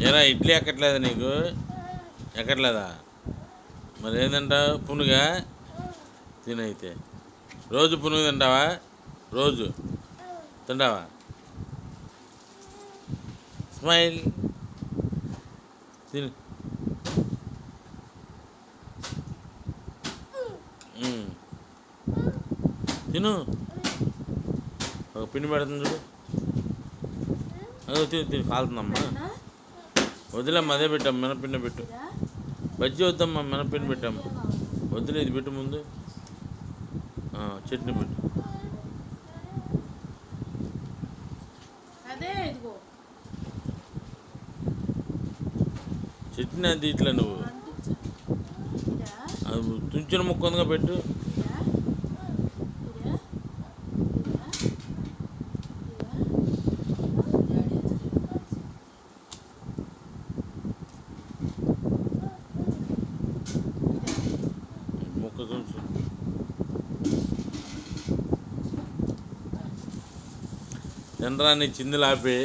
ఏరా ఇడ్లీ ఎక్కట్లేదా నీకు? ఎక్కట్లేదా? మరి ఏంటంటావు? పునుగా తినైతే రోజు పునుగు తింటావా? రోజు తింటావా? స్మైల్ తిను. తిను. ఒక పిండి పెడుతుంది చూడు. అదో తిను తిను, కాలుతుందమ్మా. వదిలేమ్మా, అదే పెట్టాము, మినపిండి పెట్టు. బజ్జీ వద్దమ్మా, మినపిండి పెట్టాము. వద్దులే, ఇది పెట్టు ముందు. చట్నీ పెట్టు. చట్నీ అది ఇట్లా నువ్వు అది తుంచిన ముక్కందుగా పెట్టు. ముక్క కొంచెం తినరాని చిందులు ఆపి